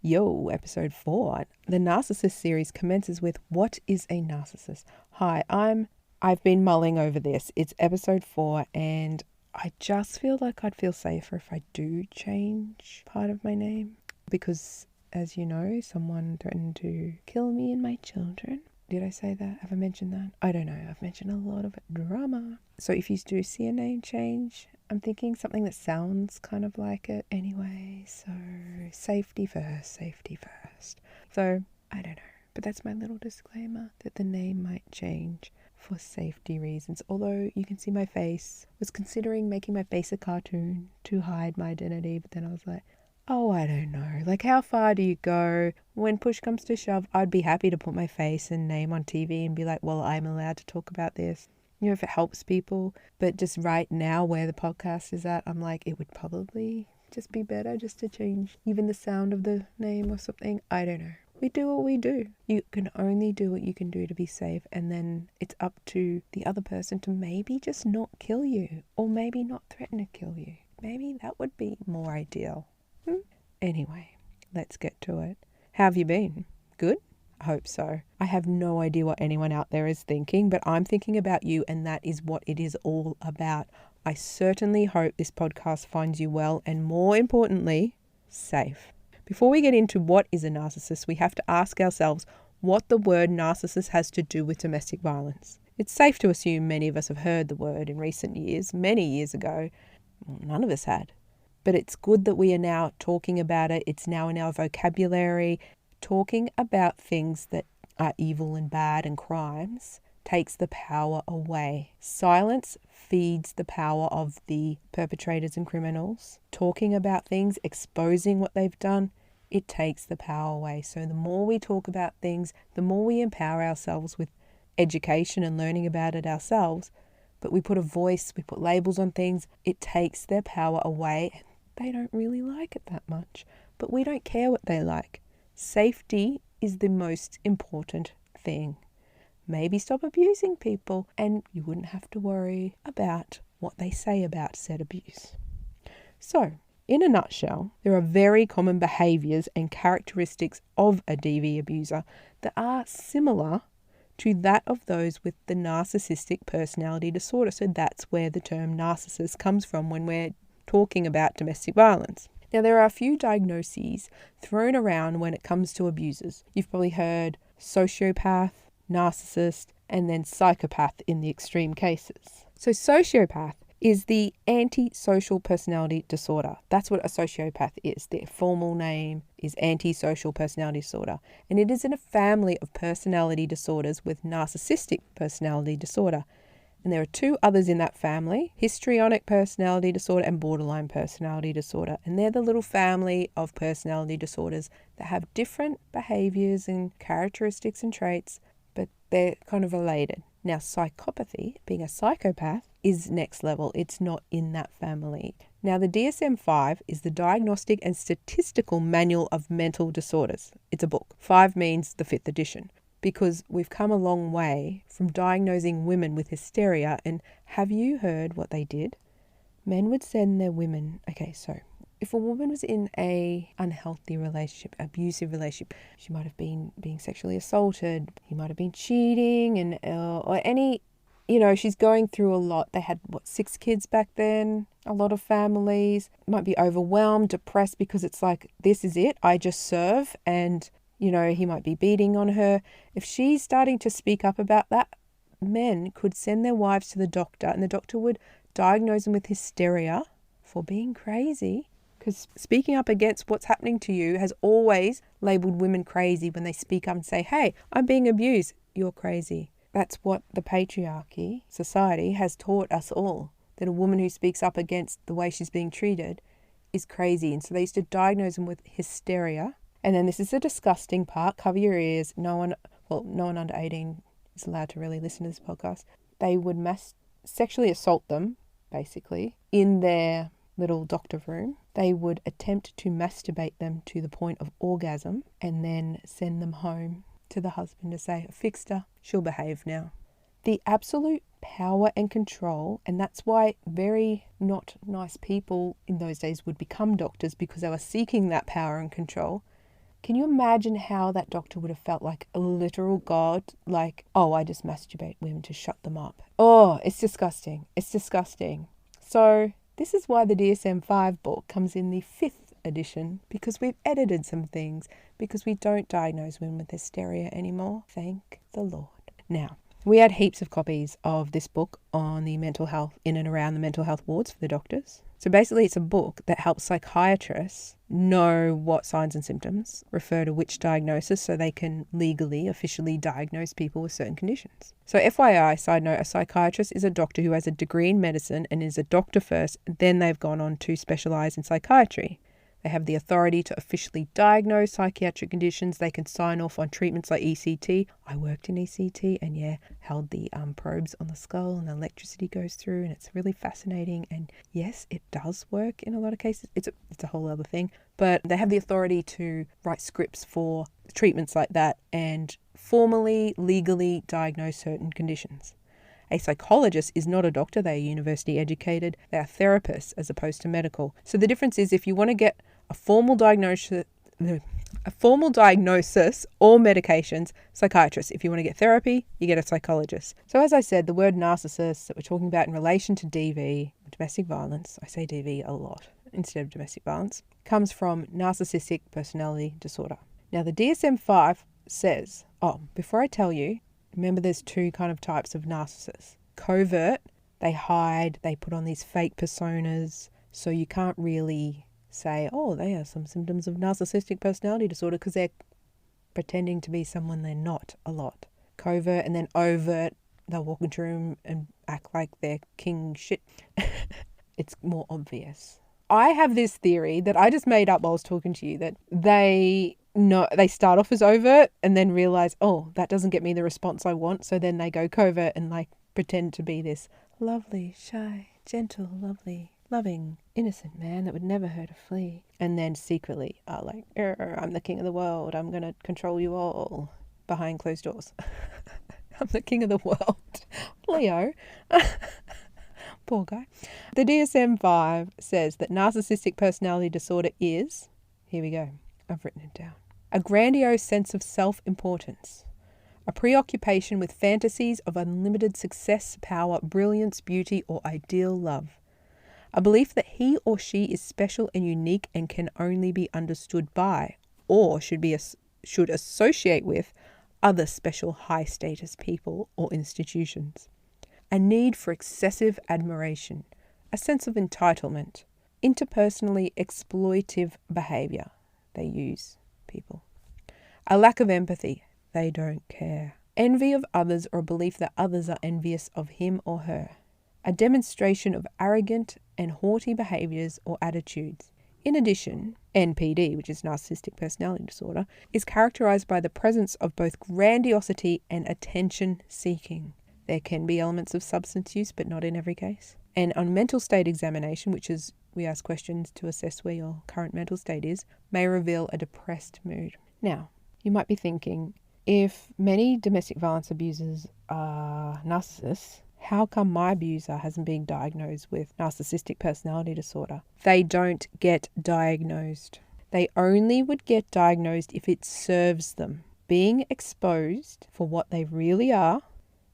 Yo, episode 4. The Narcissist series commences with What is a Narcissist? Hi, I've been mulling over this. It's episode 4 and I just feel like I'd feel safer if I do change part of my name because, as you know, someone threatened to kill me and my children. Did I say that? Have I mentioned that? I don't know. I've mentioned a lot of drama. So if you do see a name change, I'm thinking something that sounds kind of like it anyway. So safety first. So I don't know. But that's my little disclaimer that the name might change for safety reasons. Although you can see my face. Was considering making my face a cartoon to hide my identity. But then I was like, oh, I don't know. Like, how far do you go? When push comes to shove, I'd be happy to put my face and name on TV and be like, well, I'm allowed to talk about this. You know, if it helps people. But just right now where the podcast is at, I'm like, it would probably just be better just to change even the sound of the name or something. I don't know. We do what we do. You can only do what you can do to be safe. And then it's up to the other person to maybe just not kill you. Or maybe not threaten to kill you. Maybe that would be more ideal. Anyway, let's get to it. How have you been? Good? I hope so. I have no idea what anyone out there is thinking, but I'm thinking about you, and that is what it is all about. I certainly hope this podcast finds you well and, more importantly, safe. Before we get into what is a narcissist, we have to ask ourselves what the word narcissist has to do with domestic violence. It's safe to assume many of us have heard the word in recent years. Many years ago, none of us had. But it's good that we are now talking about it. It's now in our vocabulary. Talking about things that are evil and bad and crimes takes the power away. Silence feeds the power of the perpetrators and criminals. Talking about things, exposing what they've done, it takes the power away. So the more we talk about things, the more we empower ourselves with education and learning about it ourselves. But we put a voice, we put labels on things, it takes their power away. They don't really like it that much, but we don't care what they like. Safety is the most important thing. Maybe stop abusing people and you wouldn't have to worry about what they say about said abuse. So, in a nutshell, there are very common behaviours and characteristics of a DV abuser that are similar to that of those with the narcissistic personality disorder. So that's where the term narcissist comes from when we're talking about domestic violence. Now, there are a few diagnoses thrown around when it comes to abusers. You've probably heard sociopath, narcissist, and then psychopath in the extreme cases. So sociopath is the antisocial personality disorder. That's what a sociopath is. Their formal name is antisocial personality disorder. And it is in a family of personality disorders with narcissistic personality disorder. And there are two others in that family, histrionic personality disorder and borderline personality disorder. And they're the little family of personality disorders that have different behaviours and characteristics and traits, but they're kind of related. Now, psychopathy, being a psychopath, is next level. It's not in that family. Now, the DSM-5 is the Diagnostic and Statistical Manual of Mental Disorders. It's a book. 5 means the 5th edition. Because we've come a long way from diagnosing women with hysteria. And have you heard what they did? Men would send their women. Okay, so if a woman was in a unhealthy relationship, abusive relationship, she might have been being sexually assaulted. He might have been cheating and or any, she's going through a lot. They had 6 kids back then. A lot of families might be overwhelmed, depressed because it's like, this is it. I just serve and he might be beating on her. If she's starting to speak up about that, men could send their wives to the doctor and the doctor would diagnose them with hysteria for being crazy. Because speaking up against what's happening to you has always labelled women crazy when they speak up and say, hey, I'm being abused. You're crazy. That's what the patriarchy society has taught us all, that a woman who speaks up against the way she's being treated is crazy. And so they used to diagnose them with hysteria. And then this is the disgusting part. Cover your ears. No one under 18 is allowed to really listen to this podcast. They would sexually assault them, basically, in their little doctor room. They would attempt to masturbate them to the point of orgasm and then send them home to the husband to say, I fixed her, she'll behave now. The absolute power and control, and that's why very not nice people in those days would become doctors, because they were seeking that power and control. Can you imagine how that doctor would have felt like a literal god? Like, oh, I just masturbate women to shut them up. Oh, it's disgusting. It's disgusting. So this is why the DSM-5 book comes in the 5th edition, because we've edited some things, because we don't diagnose women with hysteria anymore. Thank the Lord. Now, we had heaps of copies of this book on the mental health, in and around the mental health wards for the doctors. So basically it's a book that helps psychiatrists know what signs and symptoms refer to which diagnosis, so they can legally, officially diagnose people with certain conditions. So FYI, side note, a psychiatrist is a doctor who has a degree in medicine and is a doctor first, then they've gone on to specialise in psychiatry. They have the authority to officially diagnose psychiatric conditions. They can sign off on treatments like ECT. I worked in ECT and held the probes on the skull and the electricity goes through, and it's really fascinating. And yes, it does work in a lot of cases. It's a whole other thing. But they have the authority to write scripts for treatments like that and formally, legally diagnose certain conditions. A psychologist is not a doctor. They are university educated. They are therapists as opposed to medical. So the difference is, if you want to get a formal diagnosis or medications, psychiatrist. If you want to get therapy, you get a psychologist. So as I said, the word narcissist that we're talking about in relation to DV, domestic violence, I say DV a lot instead of domestic violence, comes from narcissistic personality disorder. Now the DSM-5 says, before I tell you, remember there's 2 kind of types of narcissists. Covert, they hide, they put on these fake personas, so you can't really say, they have some symptoms of narcissistic personality disorder, because they're pretending to be someone they're not a lot. Covert, and then overt, they'll walk into a room and act like they're king shit. It's more obvious. I have this theory that I just made up while I was talking to you, that they start off as overt and then realize, that doesn't get me the response I want, so then they go covert and pretend to be this lovely, shy, gentle, loving, innocent man that would never hurt a flea. And then secretly are like, I'm the king of the world. I'm going to control you all behind closed doors. I'm the king of the world. Leo. Poor guy. The DSM-5 says that narcissistic personality disorder is, here we go, I've written it down, a grandiose sense of self-importance, a preoccupation with fantasies of unlimited success, power, brilliance, beauty, or ideal love. A belief that he or she is special and unique and can only be understood by, or should associate with, other special high-status people or institutions. A need for excessive admiration, a sense of entitlement, interpersonally exploitive behaviour. They use people. A lack of empathy. They don't care. Envy of others, or a belief that others are envious of him or her. A demonstration of arrogant and haughty behaviours or attitudes. In addition, NPD, which is narcissistic personality disorder, is characterised by the presence of both grandiosity and attention seeking. There can be elements of substance use, but not in every case. And on mental state examination, which is we ask questions to assess where your current mental state is, may reveal a depressed mood. Now, you might be thinking, if many domestic violence abusers are narcissists, how come my abuser hasn't been diagnosed with narcissistic personality disorder? They don't get diagnosed. They only would get diagnosed if it serves them. Being exposed for what they really are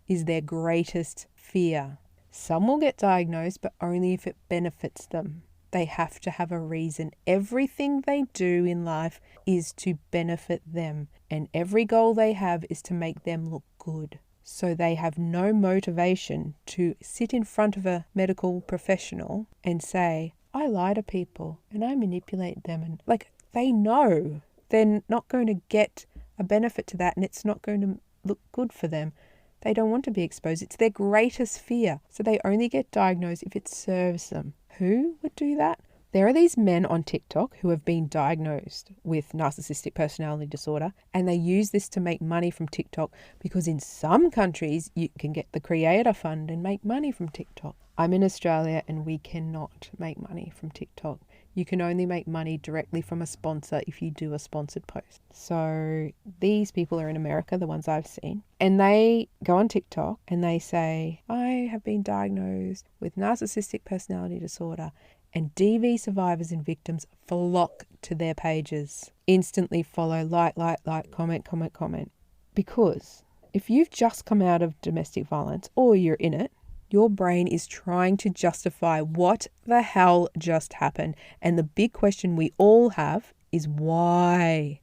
is their greatest fear. Some will get diagnosed, but only if it benefits them. They have to have a reason. Everything they do in life is to benefit them, and every goal they have is to make them look good. So they have no motivation to sit in front of a medical professional and say, I lie to people and I manipulate them. And they know they're not going to get a benefit to that, and it's not going to look good for them. They don't want to be exposed. It's their greatest fear. So they only get diagnosed if it serves them. Who would do that? There are these men on TikTok who have been diagnosed with narcissistic personality disorder, and they use this to make money from TikTok, because in some countries you can get the Creator Fund and make money from TikTok. I'm in Australia and we cannot make money from TikTok. You can only make money directly from a sponsor if you do a sponsored post. So these people are in America, the ones I've seen, and they go on TikTok and they say, I have been diagnosed with narcissistic personality disorder, and DV survivors and victims flock to their pages. Instantly follow, like, comment. Because if you've just come out of domestic violence or you're in it, your brain is trying to justify what the hell just happened. And the big question we all have is why?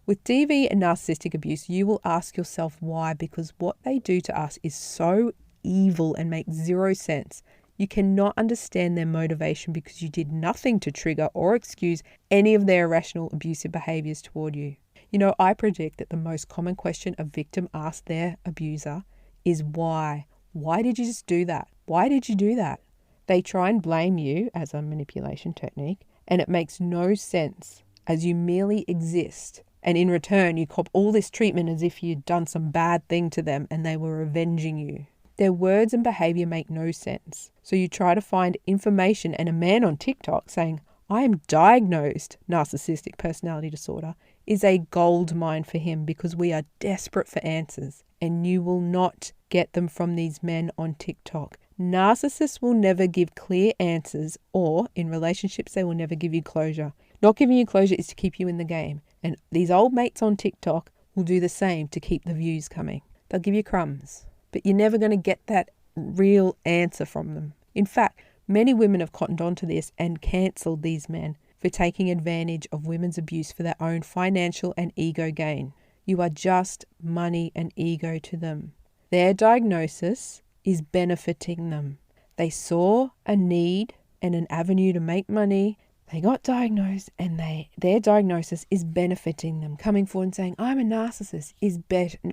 With DV and narcissistic abuse, you will ask yourself why, because what they do to us is so evil and makes zero sense. You cannot understand their motivation because you did nothing to trigger or excuse any of their irrational abusive behaviors toward you. You know, I predict that the most common question a victim asks their abuser is why? Why did you just do that? Why did you do that? They try and blame you as a manipulation technique, and it makes no sense as you merely exist. And in return, you cop all this treatment as if you'd done some bad thing to them and they were avenging you. Their words and behavior make no sense. So you try to find information, and a man on TikTok saying, I am diagnosed narcissistic personality disorder, is a gold mine for him, because we are desperate for answers, and you will not get them from these men on TikTok. Narcissists will never give clear answers, or in relationships, they will never give you closure. Not giving you closure is to keep you in the game. And these old mates on TikTok will do the same to keep the views coming. They'll give you crumbs, but you're never going to get that real answer from them. In fact, many women have cottoned onto this and cancelled these men for taking advantage of women's abuse for their own financial and ego gain. You are just money and ego to them. Their diagnosis is benefiting them. They saw a need and an avenue to make money. They got diagnosed, and their diagnosis is benefiting them. Coming forward and saying, I'm a narcissist, is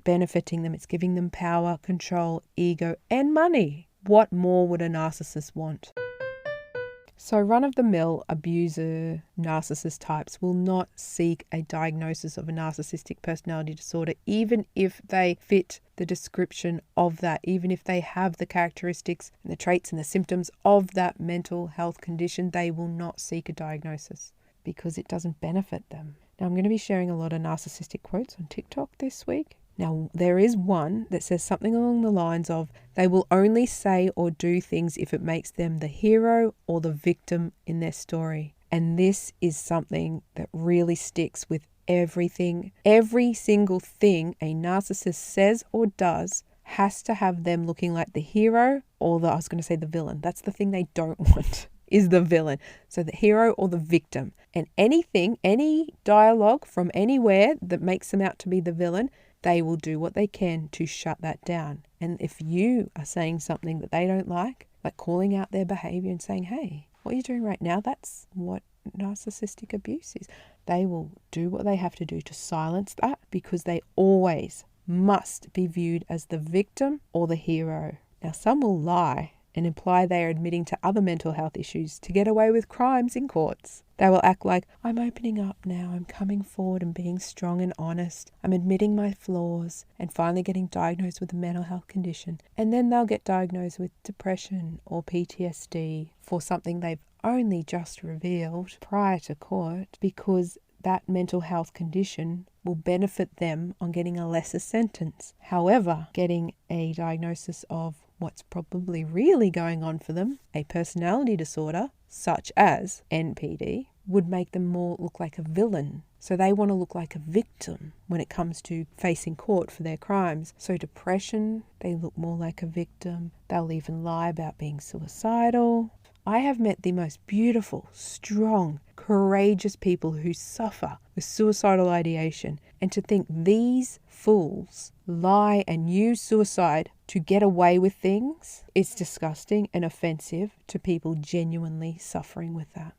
benefiting them. It's giving them power, control, ego, and money. What more would a narcissist want? So run-of-the-mill abuser narcissist types will not seek a diagnosis of a narcissistic personality disorder, even if they fit the description of that, even if they have the characteristics and the traits and the symptoms of that mental health condition. They will not seek a diagnosis because it doesn't benefit them. Now, I'm going to be sharing a lot of narcissistic quotes on TikTok this week. Now, there is one that says something along the lines of, they will only say or do things if it makes them the hero or the victim in their story. And this is something that really sticks with everything. Every single thing a narcissist says or does has to have them looking like the hero or the villain. That's the thing they don't want, is the villain. So the hero or the victim. And anything, any dialogue from anywhere that makes them out to be the villain, they will do what they can to shut that down. And if you are saying something that they don't like calling out their behavior and saying, hey, what you're doing right now, that's what narcissistic abuse is. They will do what they have to do to silence that, because they always must be viewed as the victim or the hero. Now, some will lie and imply they are admitting to other mental health issues to get away with crimes in courts. They will act like, I'm opening up now, I'm coming forward and being strong and honest, I'm admitting my flaws and finally getting diagnosed with a mental health condition. And then they'll get diagnosed with depression or PTSD for something they've only just revealed prior to court, because that mental health condition will benefit them on getting a lesser sentence. However, getting a diagnosis of what's probably really going on for them, a personality disorder such as NPD, would make them more look like a villain. So they want to look like a victim when it comes to facing court for their crimes. So depression, they look more like a victim. They'll even lie about being suicidal. I have met the most beautiful, strong, courageous people who suffer with suicidal ideation. And to think these fools lie and use suicide to get away with things, it's disgusting and offensive to people genuinely suffering with that.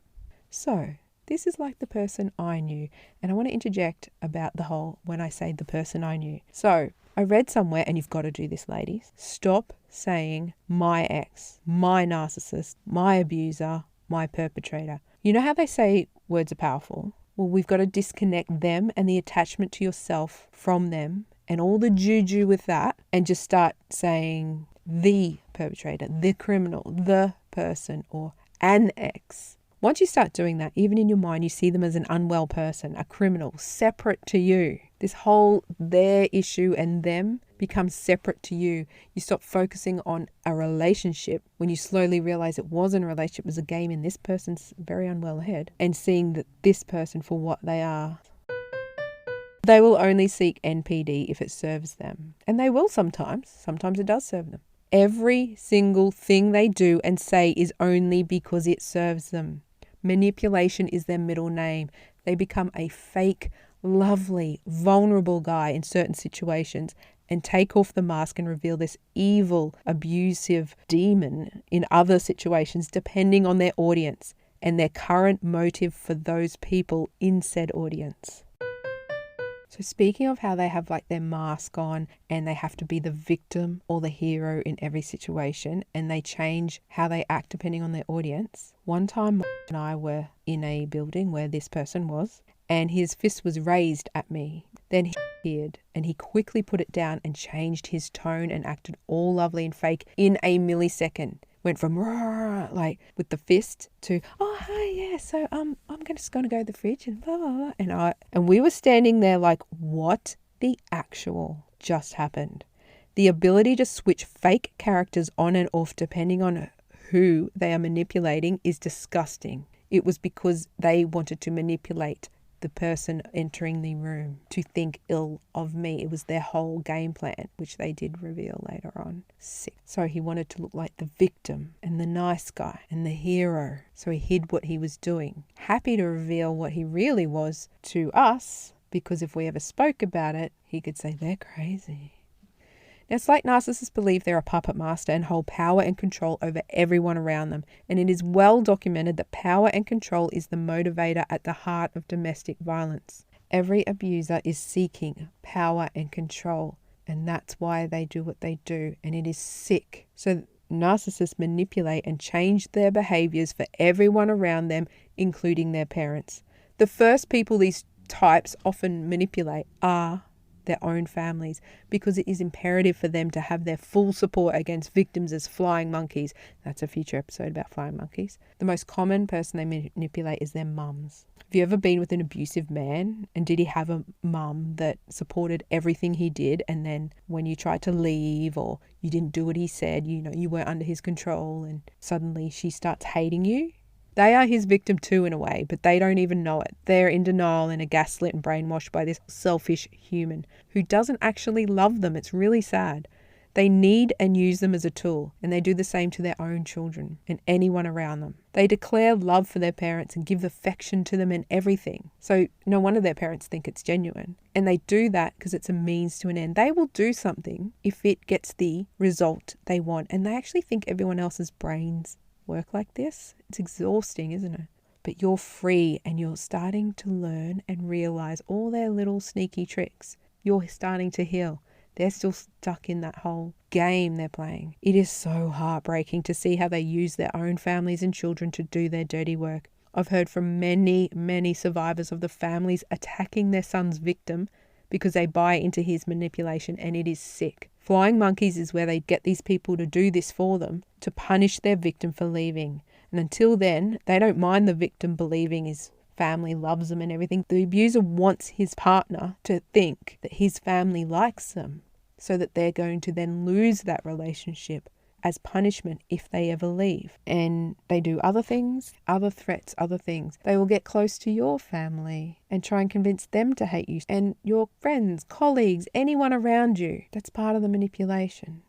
So this is like the person I knew. And I want to interject about the whole when I say the person I knew. So I read somewhere, and you've got to do this, ladies. Stop saying my ex, my narcissist, my abuser, my perpetrator. You know how they say words are powerful? Well, we've got to disconnect them and the attachment to yourself from them and all the juju with that, and just start saying the perpetrator, the criminal, the person, or an ex, Once you start doing that, even in your mind, you see them as an unwell person, a criminal, separate to you. This whole their issue and them becomes separate to you. You stop focusing on a relationship when you slowly realize it wasn't a relationship, it was a game in this person's very unwell head, and seeing that this person for what they are. They will only seek NPD if it serves them. And they will sometimes. Sometimes it does serve them. Every single thing they do and say is only because it serves them. Manipulation is their middle name. They become a fake, lovely, vulnerable guy in certain situations and take off the mask and reveal this evil, abusive demon in other situations, depending on their audience and their current motive for those people in said audience. So speaking of how they have like their mask on and they have to be the victim or the hero in every situation, and they change how they act depending on their audience. One time Mike and I were in a building where this person was, and his fist was raised at me. Then he appeared and he quickly put it down and changed his tone and acted all lovely and fake in a millisecond. Went from like with the fist to, oh hi, yeah, so I'm just gonna go to the fridge and blah blah blah, and we were standing there like, what the actual just happened? The ability to switch fake characters on and off depending on who they are manipulating is disgusting. It was because they wanted to manipulate the person entering the room to think ill of me. It was their whole game plan, which they did reveal later on. Sick. So he wanted to look like the victim and the nice guy and the hero. So he hid what he was doing. Happy to reveal what he really was to us, because if we ever spoke about it, he could say, they're crazy. Now, it's like narcissists believe they're a puppet master and hold power and control over everyone around them. And it is well documented that power and control is the motivator at the heart of domestic violence. Every abuser is seeking power and control, and that's why they do what they do. And it is sick. So narcissists manipulate and change their behaviors for everyone around them, including their parents. The first people these types often manipulate are their own families, because it is imperative for them to have their full support against victims as flying monkeys. That's a future episode about flying monkeys. The most common person they manipulate is their mums. Have you ever been with an abusive man, and did he have a mum that supported everything he did, and then when you tried to leave or you didn't do what he said, you weren't under his control, and suddenly she starts hating you? They are his victim too in a way, but they don't even know it. They're in denial and are gaslit and brainwashed by this selfish human who doesn't actually love them. It's really sad. They need and use them as a tool, and they do the same to their own children and anyone around them. They declare love for their parents and give affection to them and everything. So no wonder their parents think it's genuine. And they do that because it's a means to an end. They will do something if it gets the result they want, and they actually think everyone else's brains work like this. It's exhausting, isn't it? But you're free, and you're starting to learn and realize all their little sneaky tricks. You're starting to heal. They're still stuck in that whole game they're playing. It is so heartbreaking to see how they use their own families and children to do their dirty work. I've heard from many, many survivors of the families attacking their son's victim because they buy into his manipulation, and it is sick. Flying monkeys is where they get these people to do this for them, to punish their victim for leaving. And until then, they don't mind the victim believing his family loves them and everything. The abuser wants his partner to think that his family likes them, so that they're going to then lose that relationship as punishment if they ever leave. And they do other things, other threats, other things. They will get close to your family and try and convince them to hate you, and your friends, colleagues, anyone around you. That's part of the manipulation.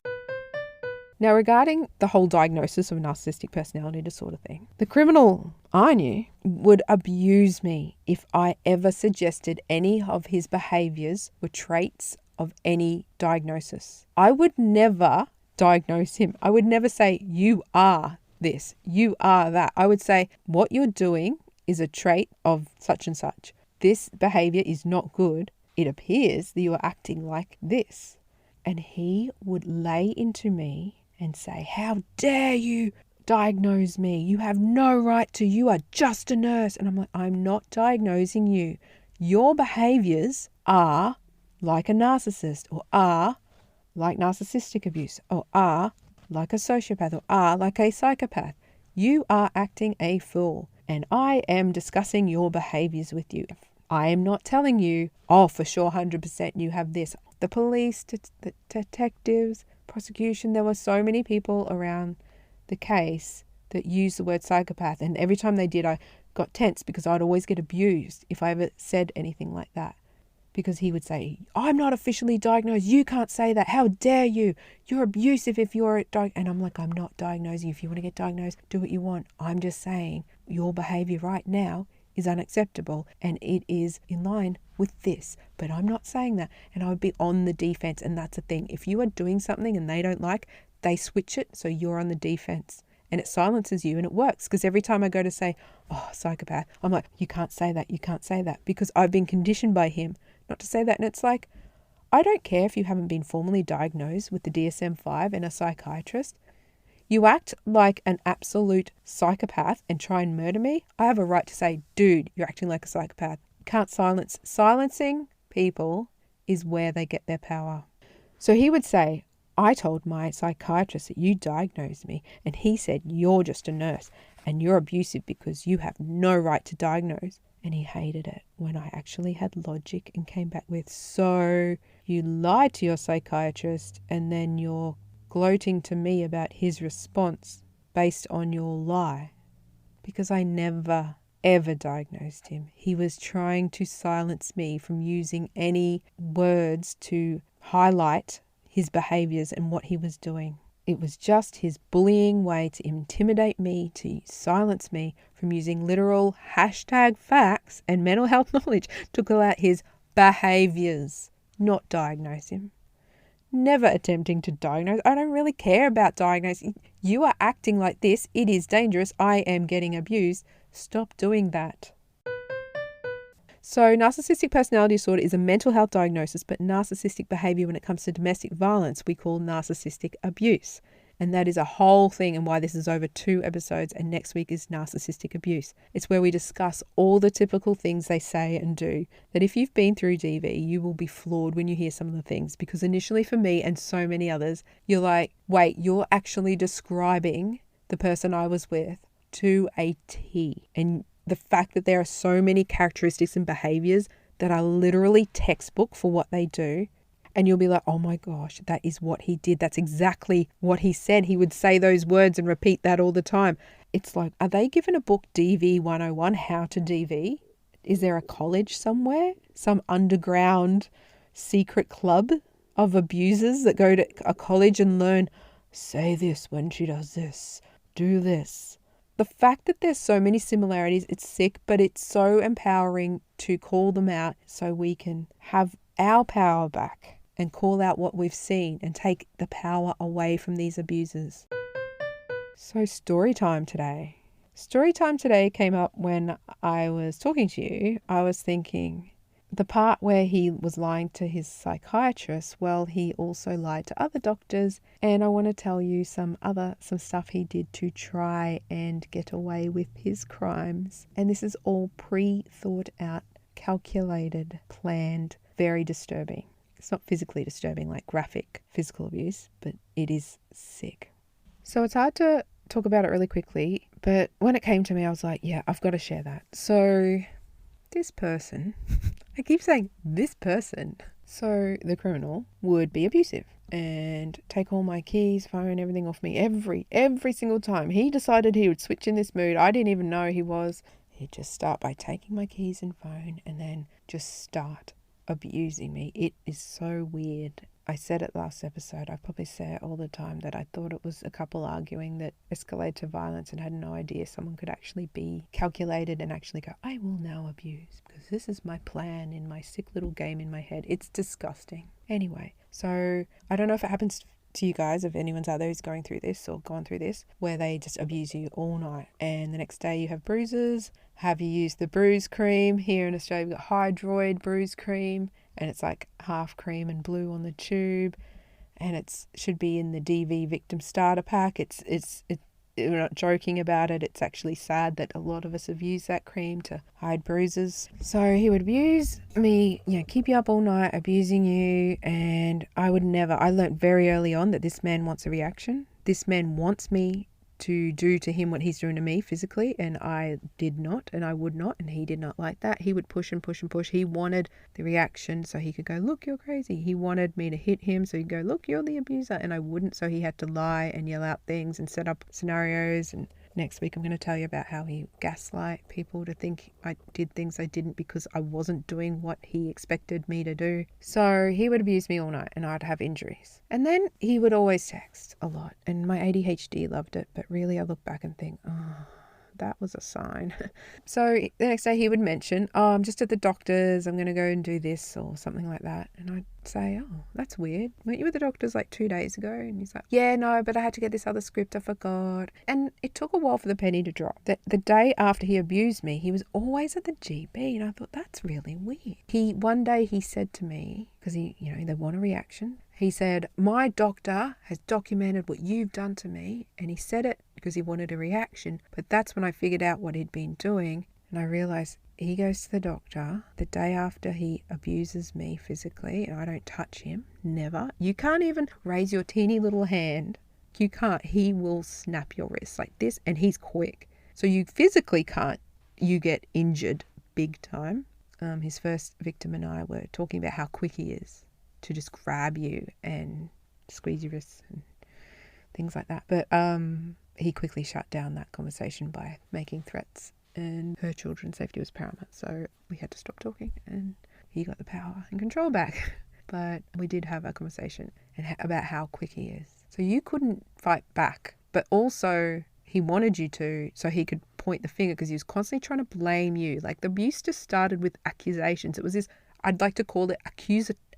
Now, regarding the whole diagnosis of narcissistic personality disorder thing, the criminal I knew would abuse me if I ever suggested any of his behaviors were traits of any diagnosis. I would never diagnose him. I would never say, you are this, you are that. I would say, what you're doing is a trait of such and such. This behavior is not good. It appears that you are acting like this. And he would lay into me and say, how dare you diagnose me? You have no right to. You are just a nurse. And I'm like, I'm not diagnosing you. Your behaviors are like a narcissist, or are like narcissistic abuse, or are like a sociopath, or are like a psychopath. You are acting a fool. and I am discussing your behaviors with you. I am not telling you, oh, for sure, 100% you have this. The police, the detectives, prosecution, there were so many people around the case that used the word psychopath. And every time they did, I got tense because I'd always get abused if I ever said anything like that. Because he would say, I'm not officially diagnosed. You can't say that. How dare you? You're abusive if you're diagnosed. And I'm like, I'm not diagnosing. If you want to get diagnosed, do what you want. I'm just saying your behavior right now is unacceptable and it is in line with this. But I'm not saying that. And I would be on the defense. And that's the thing. If you are doing something and they don't like, they switch it. So you're on the defense. And it silences you and it works. Because every time I go to say, oh, psychopath, I'm like, you can't say that. You can't say that. Because I've been conditioned by him not to say that. And it's like, I don't care if you haven't been formally diagnosed with the DSM-5 and a psychiatrist. You act like an absolute psychopath and try and murder me. I have a right to say, dude, you're acting like a psychopath. You can't silence. Silencing people is where they get their power. So he would say, I told my psychiatrist that you diagnosed me and he said you're just a nurse and you're abusive because you have no right to diagnose. And he hated it when I actually had logic and came back with, so you lied to your psychiatrist and then you're gloating to me about his response based on your lie. Because I never, ever diagnosed him. He was trying to silence me from using any words to highlight his behaviors and what he was doing. It was just his bullying way to intimidate me, to silence me from using literal hashtag facts and mental health knowledge to call out his behaviors, not diagnose him. Never attempting to diagnose. I don't really care about diagnosing. You are acting like this. It is dangerous. I am getting abused. Stop doing that. So narcissistic personality disorder is a mental health diagnosis, but narcissistic behavior when it comes to domestic violence, we call narcissistic abuse. And that is a whole thing and why this is over 2 episodes and next week is narcissistic abuse. It's where we discuss all the typical things they say and do that if you've been through DV, you will be floored when you hear some of the things because initially for me and so many others, you're like, wait, you're actually describing the person I was with to a T. And the fact that there are so many characteristics and behaviors that are literally textbook for what they do. And you'll be like, oh my gosh, that is what he did. That's exactly what he said. He would say those words and repeat that all the time. It's like, are they given a book DV 101, How to DV? Is there a college somewhere? Some underground secret club of abusers that go to a college and learn, say this when she does this, do this. The fact that there's so many similarities, it's sick, but it's so empowering to call them out so we can have our power back and call out what we've seen and take the power away from these abusers. So story time today. Story time today came up when I was talking to you. I was thinking the part where he was lying to his psychiatrist, well, he also lied to other doctors. And I want to tell you some stuff he did to try and get away with his crimes. And this is all pre-thought out, calculated, planned, very disturbing. It's not physically disturbing like graphic physical abuse, but it is sick. So it's hard to talk about it really quickly, but when it came to me, I was like, yeah, I've got to share that. So this person, I keep saying this person. So the criminal would be abusive and take all my keys, phone, everything off me every single time. He decided he would switch in this mood. I didn't even know he was. He'd just start by taking my keys and phone and then just start abusing me. It is so weird. I said it last episode, I probably say it all the time, that I thought it was a couple arguing that escalated to violence and had no idea someone could actually be calculated and actually go, I will now abuse because this is my plan in my sick little game in my head. It's disgusting. Anyway, so I don't know if it happens to you guys, if anyone's out there who's going through this or gone through this, where they just abuse you all night and the next day you have bruises. Have you used the bruise cream? Here in Australia we've got Hydroid bruise cream and it's like half cream and blue on the tube and it should be in the DV victim starter pack. We're not joking about it. It's actually sad that a lot of us have used that cream to hide bruises. So he would abuse me, keep you up all night, abusing you. And I learned very early on that this man wants a reaction. This man wants me to do to him what he's doing to me physically, and I did not, and I would not, and he did not like that. He would push and push and push. He wanted the reaction so he could go, look, you're crazy. He wanted me to hit him so he'd go, look, you're the abuser, and I wouldn't, so he had to lie and yell out things and set up scenarios. And next week I'm going to tell you about how he gaslight people to think I did things I didn't because I wasn't doing what he expected me to do. So he would abuse me all night and I'd have injuries. And then he would always text a lot, and my ADHD loved it, but really I look back and think, oh, that was a sign. So the next day he would mention, oh, I'm just at the doctor's, I'm going to go and do this or something like that. And I'd say, oh, that's weird. Weren't you at the doctor's like 2 days ago? And he's like, yeah, no, but I had to get this other script, I forgot. And it took a while for the penny to drop. The day after he abused me, he was always at the GP, and I thought, that's really weird. One day he said to me, because they want a reaction. He said, my doctor has documented what you've done to me. And he said it because he wanted a reaction. But that's when I figured out what he'd been doing. And I realized he goes to the doctor the day after he abuses me physically, and I don't touch him. Never. You can't even raise your teeny little hand. You can't. He will snap your wrist like this, and he's quick. So you physically can't. You get injured big time. His first victim and I were talking about how quick he is to just grab you and squeeze your wrists and things like that. But he quickly shut down that conversation by making threats, and her children's safety was paramount. So we had to stop talking, and he got the power and control back. But we did have a conversation about how quick he is. So you couldn't fight back, but also he wanted you to, so he could point the finger, because he was constantly trying to blame you. Like, the abuse just started with accusations. It was this, I'd like to call it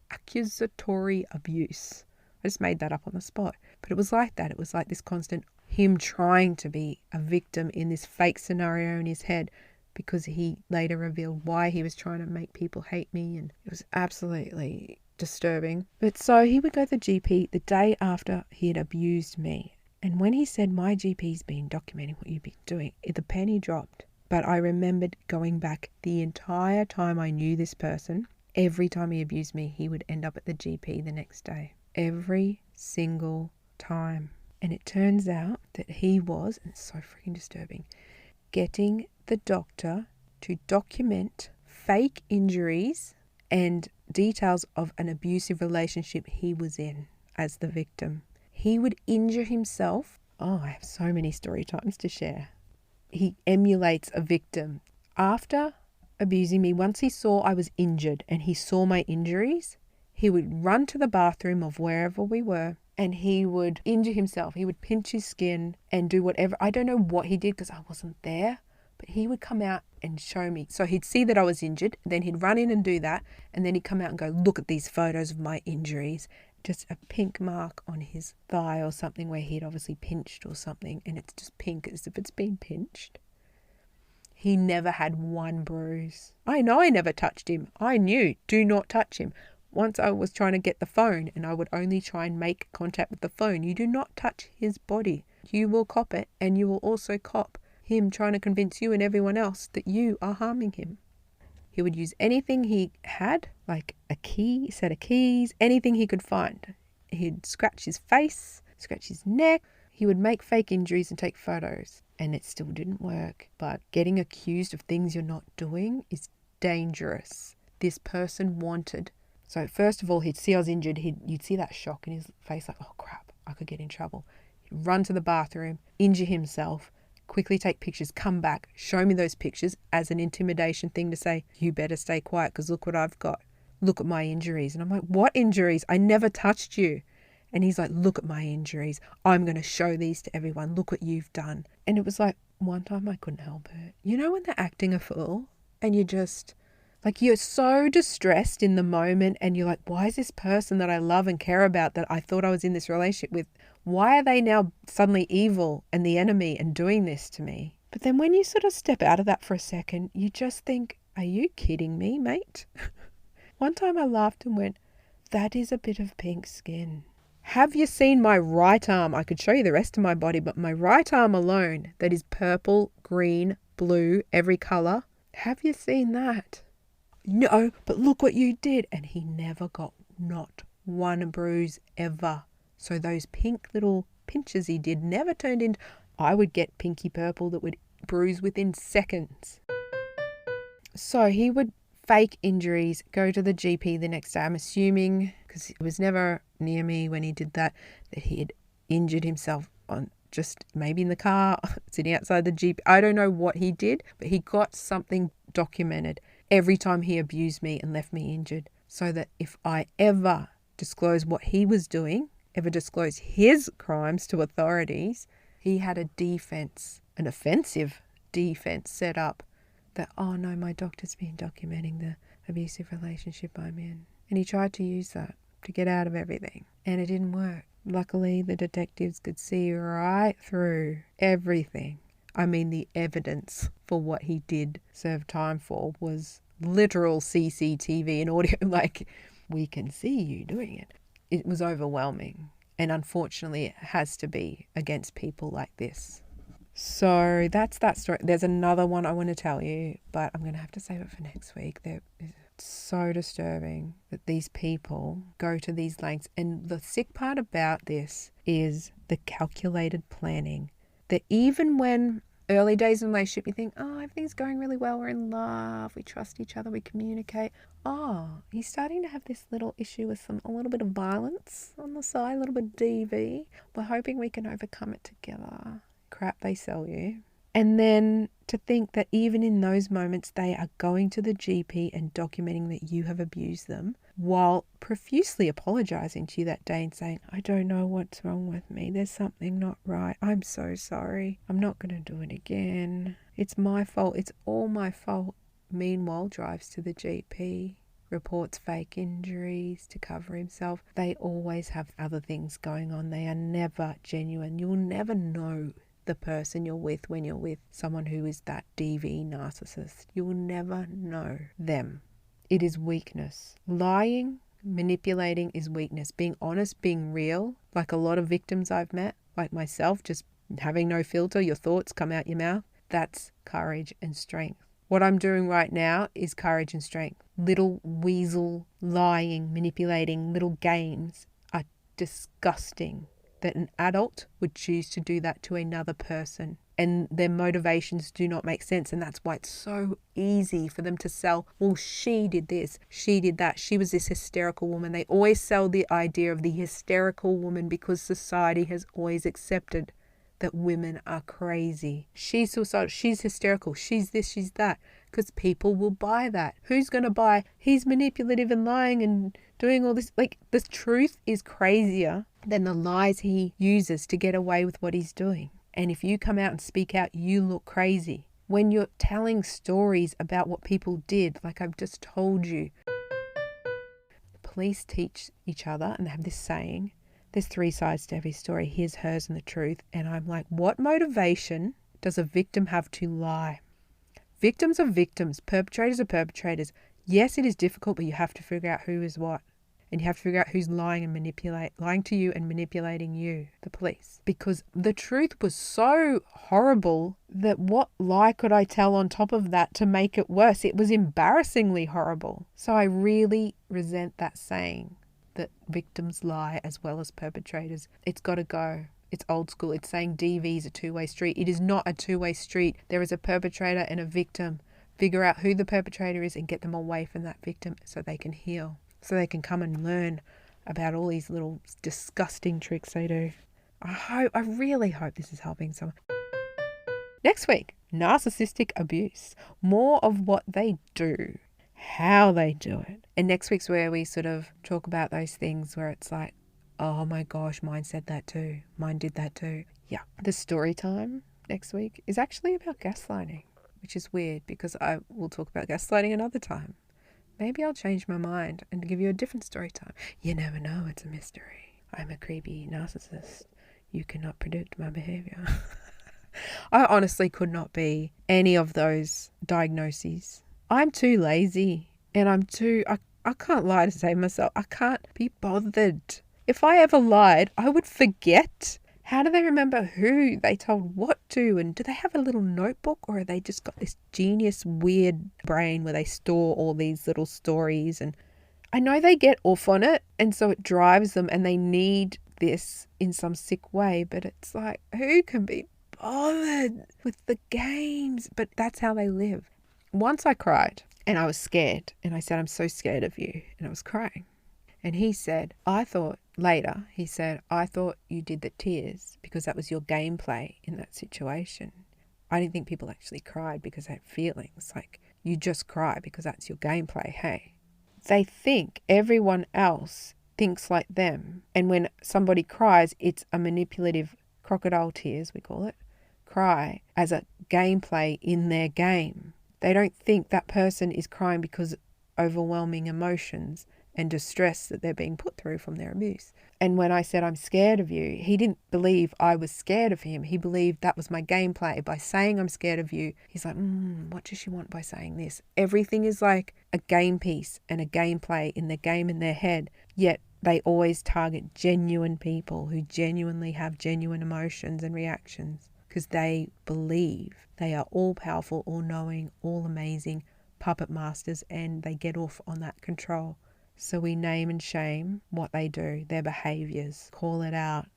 accusatory abuse. I just made that up on the spot. But it was like that. It was like this constant, him trying to be a victim in this fake scenario in his head, because he later revealed why he was trying to make people hate me. And it was absolutely disturbing. But so he would go to the GP the day after he had abused me. And when he said, my GP's been documenting what you've been doing, the penny dropped. But I remembered going back the entire time I knew this person. Every time he abused me, he would end up at the GP the next day. Every single time. And it turns out that he was, and it's so freaking disturbing, getting the doctor to document fake injuries and details of an abusive relationship he was in as the victim. He would injure himself. Oh, I have so many story times to share. He emulates a victim. After abusing me, once he saw I was injured and he saw my injuries, he would run to the bathroom of wherever we were, and he would injure himself. He would pinch his skin and do whatever. I don't know what he did because I wasn't there, but he would come out and show me. So he'd see that I was injured, then he'd run in and do that, and then he'd come out and go, look at these photos of my injuries. Just a pink mark on his thigh or something where he'd obviously pinched or something, and it's just pink as if it's been pinched. He never had one bruise. I know I never touched him. I knew, do not touch him. Once I was trying to get the phone, and I would only try and make contact with the phone. You do not touch his body. You will cop it, and you will also cop him trying to convince you and everyone else that you are harming him. He would use anything he had, like a key, set of keys, anything he could find. He'd scratch his face, scratch his neck. He would make fake injuries and take photos, and it still didn't work. But getting accused of things you're not doing is dangerous. This person wanted. So first of all, he'd see I was injured. You'd see that shock in his face, like, oh crap, I could get in trouble. He'd run to the bathroom, injure himself, quickly take pictures, come back, show me those pictures as an intimidation thing to say, you better stay quiet because look what I've got. Look at my injuries. And I'm like, what injuries? I never touched you. And he's like, look at my injuries. I'm going to show these to everyone. Look what you've done. And it was like, one time I couldn't help it. You know when they're acting a fool and you just, like, you're so distressed in the moment and you're like, why is this person that I love and care about that I thought I was in this relationship with, why are they now suddenly evil and the enemy and doing this to me? But then when you sort of step out of that for a second, you just think, are you kidding me, mate? One time I laughed and went, that is a bit of pink skin. Have you seen my right arm? I could show you the rest of my body, but my right arm alone, that is purple, green, blue, every colour. Have you seen that? No, but look what you did. And he never got not one bruise ever. So those pink little pinches he did never turned into, I would get pinky purple that would bruise within seconds. So he would fake injuries, go to the GP the next day. I'm assuming, because he was never near me when he did that he had injured himself on just maybe in the car, sitting outside the GP. I don't know what he did, but he got something documented every time he abused me and left me injured, so that if I ever disclose what he was doing, ever disclose his crimes to authorities, he had a defense, an offensive defense set up that, oh no, my doctor's been documenting the abusive relationship I'm in. And he tried to use that to get out of everything, and it didn't work. Luckily, the detectives could see right through everything. I mean, the evidence for what he did serve time for was literal CCTV and audio. Like, we can see you doing it. It was overwhelming. And unfortunately, it has to be against people like this. So that's that story. There's another one I want to tell you, but I'm going to have to save it for next week. It's so disturbing that these people go to these lengths. And the sick part about this is the calculated planning. That even when early days in a relationship, you think, oh, everything's going really well. We're in love. We trust each other. We communicate. Oh, he's starting to have this little issue with a little bit of violence on the side, a little bit of DV. We're hoping we can overcome it together. Crap they sell you. And then to think that even in those moments, they are going to the GP and documenting that you have abused them while profusely apologizing to you that day and saying, I don't know what's wrong with me. There's something not right. I'm so sorry. I'm not going to do it again. It's my fault. It's all my fault. Meanwhile, drives to the GP, reports fake injuries to cover himself. They always have other things going on. They are never genuine. You'll never know the person you're with when you're with someone who is that DV narcissist. You will never know them. It is weakness. Lying, manipulating is weakness. Being honest, being real, like a lot of victims I've met, like myself, just having no filter, your thoughts come out your mouth, that's courage and strength. What I'm doing right now is courage and strength. Little weasel, lying, manipulating, little games are disgusting. That an adult would choose to do that to another person, and their motivations do not make sense. And that's why it's so easy for them to sell, well, she did this, she did that, she was this hysterical woman. They always sell the idea of the hysterical woman because society has always accepted that women are crazy. She's suicidal, she's hysterical, she's this, she's that, because people will buy that. Who's going to buy, he's manipulative and lying and doing all this? Like, the truth is crazier than the lies he uses to get away with what he's doing. And if you come out and speak out, you look crazy. When you're telling stories about what people did, like I've just told you, police teach each other, and they have this saying, there's 3 sides to every story, his, hers, and the truth. And I'm like, what motivation does a victim have to lie? Victims are victims. Perpetrators are perpetrators. Yes, it is difficult, but you have to figure out who is what. And you have to figure out who's lying to you and manipulating you, the police. Because the truth was so horrible that what lie could I tell on top of that to make it worse? It was embarrassingly horrible. So I really resent that saying that victims lie as well as perpetrators. It's got to go. It's old school. It's saying DV is a two-way street. It is not a two-way street. There is a perpetrator and a victim. Figure out who the perpetrator is and get them away from that victim so they can heal. So they can come and learn about all these little disgusting tricks they do. I really hope this is helping someone. Next week, narcissistic abuse. More of what they do, how they do it. And next week's where we sort of talk about those things where it's like, oh my gosh, mine said that too. Mine did that too. Yeah. The story time next week is actually about gaslighting, which is weird because I will talk about gaslighting another time. Maybe I'll change my mind and give you a different story time. You never know, it's a mystery. I'm a creepy narcissist. You cannot predict my behavior. I honestly could not be any of those diagnoses. I'm too lazy and I can't lie to save myself. I can't be bothered. If I ever lied, I would forget. How do they remember who they told what to? And do they have a little notebook, or have they just got this genius weird brain where they store all these little stories? And I know they get off on it, and so it drives them and they need this in some sick way, but it's like, who can be bothered with the games. But that's how they live. Once I cried and I was scared and I said, I'm so scared of you. And I was crying. And he said, I thought you did the tears because that was your gameplay in that situation. I didn't think people actually cried because they had feelings. Like, you just cry because that's your gameplay, hey? They think everyone else thinks like them. And when somebody cries, it's a manipulative crocodile tears, we call it, cry as a gameplay in their game. They don't think that person is crying because of overwhelming emotions and distress that they're being put through from their abuse. And when I said, I'm scared of you, he didn't believe I was scared of him. He believed that was my gameplay. By saying I'm scared of you, he's like, what does she want by saying this? Everything is like a game piece and a gameplay in the game in their head. Yet they always target genuine people who genuinely have genuine emotions and reactions because they believe they are all powerful, all knowing, all amazing puppet masters, and they get off on that control. So we name and shame what they do, their behaviours, call it out,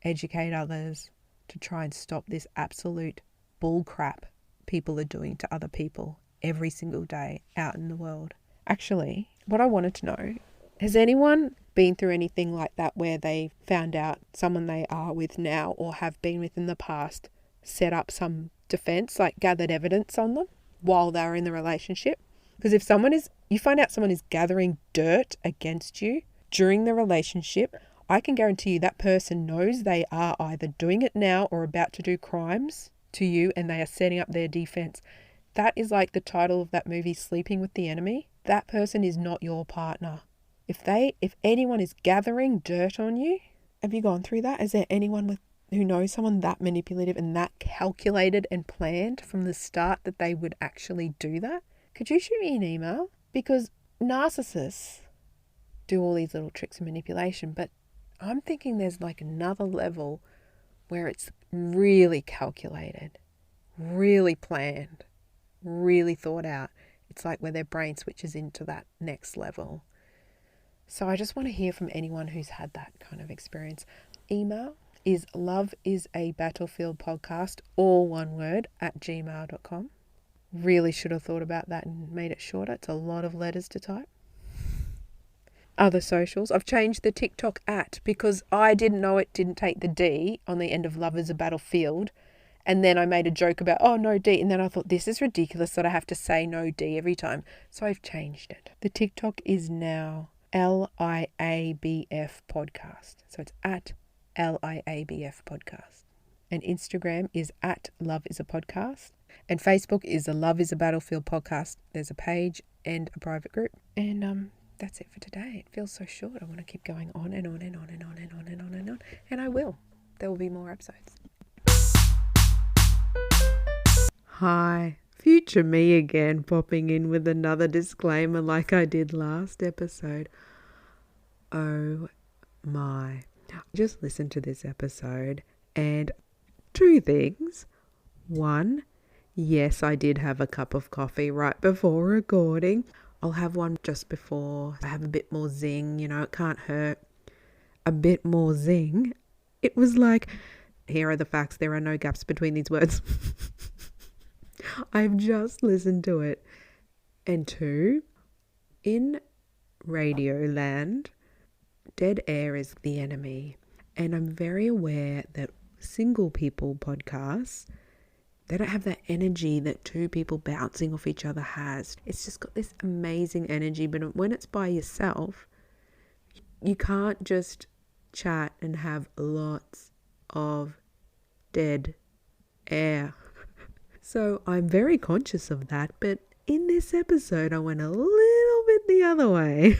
educate others to try and stop this absolute bull crap people are doing to other people every single day out in the world. Actually, what I wanted to know, has anyone been through anything like that where they found out someone they are with now or have been with in the past set up some defence, like gathered evidence on them while they were in the relationship? Because if you find out someone is gathering dirt against you during the relationship, I can guarantee you that person knows they are either doing it now or about to do crimes to you, and they are setting up their defense. That is like the title of that movie, Sleeping with the Enemy. That person is not your partner. If anyone is gathering dirt on you, have you gone through that? Is there anyone who knows someone that manipulative and that calculated and planned from the start that they would actually do that? Could you shoot me an email? Because narcissists do all these little tricks of manipulation, but I'm thinking there's like another level where it's really calculated, really planned, really thought out. It's like where their brain switches into that next level. So I just want to hear from anyone who's had that kind of experience. Email is loveisabattlefieldpodcast, all one word, @gmail.com. Really should have thought about that and made it shorter. It's a lot of letters to type. Other socials. I've changed the TikTok @ because I didn't know it didn't take the D on the end of Love is a Battlefield. And then I made a joke about, no D. And then I thought, this is ridiculous that I have to say no D every time. So I've changed it. The TikTok is now LIABF podcast. So it's @LIABF podcast. And Instagram is @LoveIsAPodcast. And Facebook is the Love is a Battlefield podcast. There's a page and a private group. And that's it for today. It feels so short. I want to keep going on and on and on and on and on and on and on. And I will. There will be more episodes. Hi, future me again, popping in with another disclaimer like I did last episode. Oh my. Just listen to this episode and 2 things. 1, yes, I did have a cup of coffee right before recording. I'll have one just before. I have a bit more zing, it can't hurt. A bit more zing. It was like, here are the facts, there are no gaps between these words. I've just listened to it. And 2, in radio land, dead air is the enemy. And I'm very aware that single people podcasts, they don't have that energy that 2 people bouncing off each other has. It's just got this amazing energy. But when it's by yourself, you can't just chat and have lots of dead air. So I'm very conscious of that. But in this episode, I went a little bit the other way.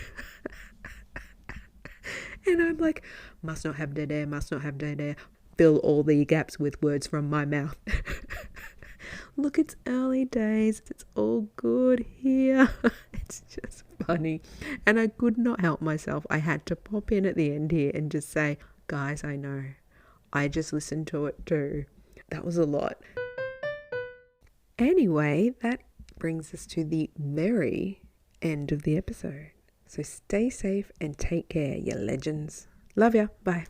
And I'm like, must not have dead air, must not have dead air. Fill all the gaps with words from my mouth. Look, it's early days. It's all good here. It's just funny. And I could not help myself. I had to pop in at the end here and just say, guys, I know. I just listened to it too. That was a lot. Anyway, that brings us to the very end of the episode. So stay safe and take care, you legends. Love ya. Bye.